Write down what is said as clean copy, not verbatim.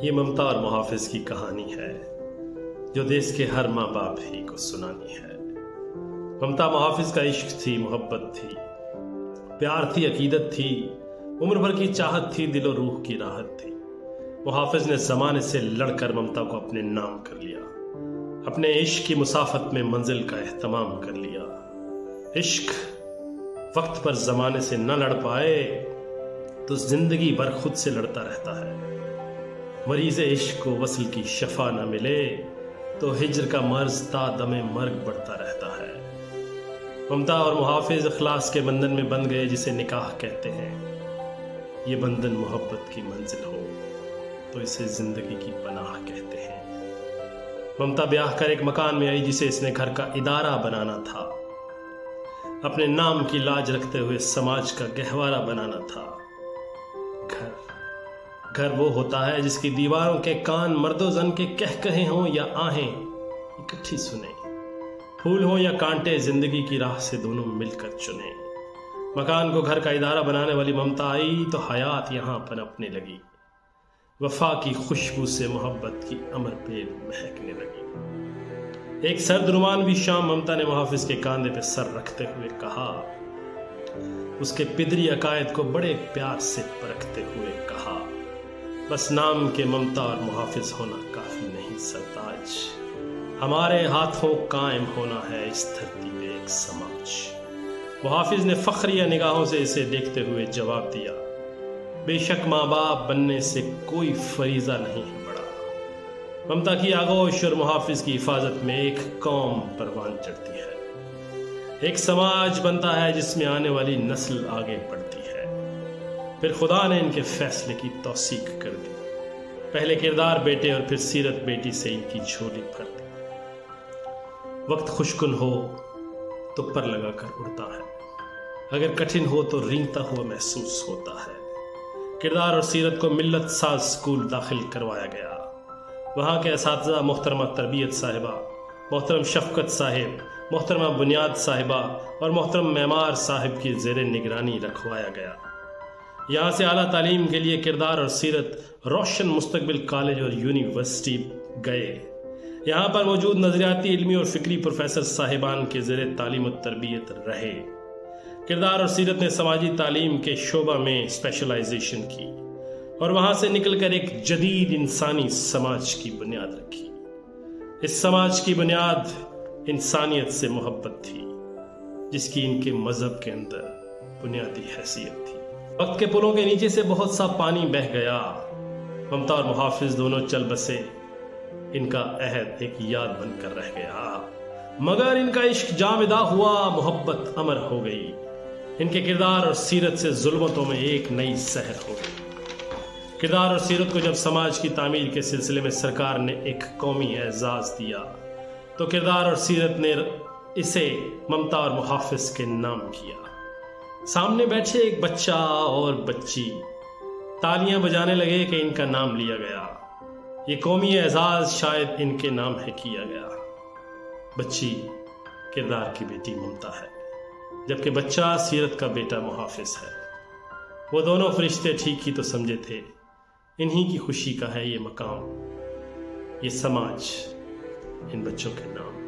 یہ ممتا اور محافظ کی کہانی ہے جو دیس کے ہر ماں باپ ہی کو سنانی ہے۔ ممتا محافظ کا عشق تھی، محبت تھی، پیار تھی، عقیدت تھی، عمر بھر کی چاہت تھی، دل و روح کی راحت تھی۔ محافظ نے زمانے سے لڑ کر ممتا کو اپنے نام کر لیا، اپنے عشق کی مسافت میں منزل کا اہتمام کر لیا۔ عشق وقت پر زمانے سے نہ لڑ پائے تو زندگی بھر خود سے لڑتا رہتا ہے۔ مریض عشق کو وصل کی شفا نہ ملے تو ہجر کا مرض تا دم مرگ بڑھتا رہتا ہے۔ ممتا اور محافظ اخلاص کے بندھن میں بندھ گئے جسے نکاح کہتے ہیں۔ یہ بندھن محبت کی منزل ہو تو اسے زندگی کی پناہ کہتے ہیں۔ ممتا بیاہ کر ایک مکان میں آئی جسے اس نے گھر کا ادارہ بنانا تھا، اپنے نام کی لاج رکھتے ہوئے سماج کا گہوارہ بنانا تھا۔ گھر وہ ہوتا ہے جس کی دیواروں کے کان مرد و زن کے کہے ہوں یا آہیں اکٹھی سنیں، پھول ہوں یا کانٹے زندگی کی راہ سے دونوں مل کر چنیں۔ مکان کو گھر کا ادارہ بنانے والی ممتا آئی تو حیات یہاں پنپنے لگی، وفا کی خوشبو سے محبت کی امر پیل مہکنے لگی۔ ایک سرد رومانوی شام ممتا نے محافظ کے کاندھے پہ سر رکھتے ہوئے کہا، اس کے پدری عقائد کو بڑے پیار سے پرکھتے ہوئے کہا، بس نام کے ممتا اور محافظ ہونا کافی نہیں سرتاج، ہمارے ہاتھوں قائم ہونا ہے اس دھرتی پہ ایک سماج۔ محافظ نے فخریہ نگاہوں سے اسے دیکھتے ہوئے جواب دیا، بے شک ماں باپ بننے سے کوئی فریضہ نہیں ہے بڑا۔ ممتا کی آغوش اور محافظ کی حفاظت میں ایک قوم پروان چڑھتی ہے، ایک سماج بنتا ہے جس میں آنے والی نسل آگے بڑھتی ہے۔ پھر خدا نے ان کے فیصلے کی توثیق کر دی، پہلے کردار بیٹے اور پھر سیرت بیٹی سے ان کی جھولی بھر دی۔ وقت خوشکن ہو تو پر لگا کر اڑتا ہے، اگر کٹھن ہو تو رینگتا ہوا محسوس ہوتا ہے۔ کردار اور سیرت کو ملت ساز اسکول داخل کروایا گیا۔ وہاں کے اساتذہ محترمہ تربیت صاحبہ، محترم شفقت صاحب، محترمہ بنیاد صاحبہ اور محترم معمار صاحب کی زیر نگرانی رکھوایا گیا۔ یہاں سے اعلیٰ تعلیم کے لیے کردار اور سیرت روشن مستقبل کالج اور یونیورسٹی گئے۔ یہاں پر موجود نظریاتی، علمی اور فکری پروفیسر صاحبان کے زیر تعلیم و تربیت رہے۔ کردار اور سیرت نے سماجی تعلیم کے شعبہ میں اسپیشلائزیشن کی اور وہاں سے نکل کر ایک جدید انسانی سماج کی بنیاد رکھی۔ اس سماج کی بنیاد انسانیت سے محبت تھی، جس کی ان کے مذہب کے اندر بنیادی حیثیت تھی۔ وقت کے پلوں کے نیچے سے بہت سا پانی بہہ گیا، ممتا اور محافظ دونوں چل بسے، ان کا عہد ایک یاد بن کر رہ گیا، مگر ان کا عشق جامدہ ہوا، محبت امر ہو گئی۔ ان کے کردار اور سیرت سے ظلمتوں میں ایک نئی سحر ہو گئی۔ کردار اور سیرت کو جب سماج کی تعمیر کے سلسلے میں سرکار نے ایک قومی اعزاز دیا تو کردار اور سیرت نے اسے ممتا اور محافظ کے نام کیا۔ سامنے بیٹھے ایک بچہ اور بچی تالیاں بجانے لگے کہ ان کا نام لیا گیا۔ یہ قومی اعزاز شاید ان کے نام ہے کیا گیا۔ بچی کردار کی بیٹی ممتا ہے، جبکہ بچہ سیرت کا بیٹا محافظ ہے۔ وہ دونوں فرشتے ٹھیک ہی تو سمجھے تھے، انہی کی خوشی کا ہے یہ مقام، یہ سماج ان بچوں کے نام۔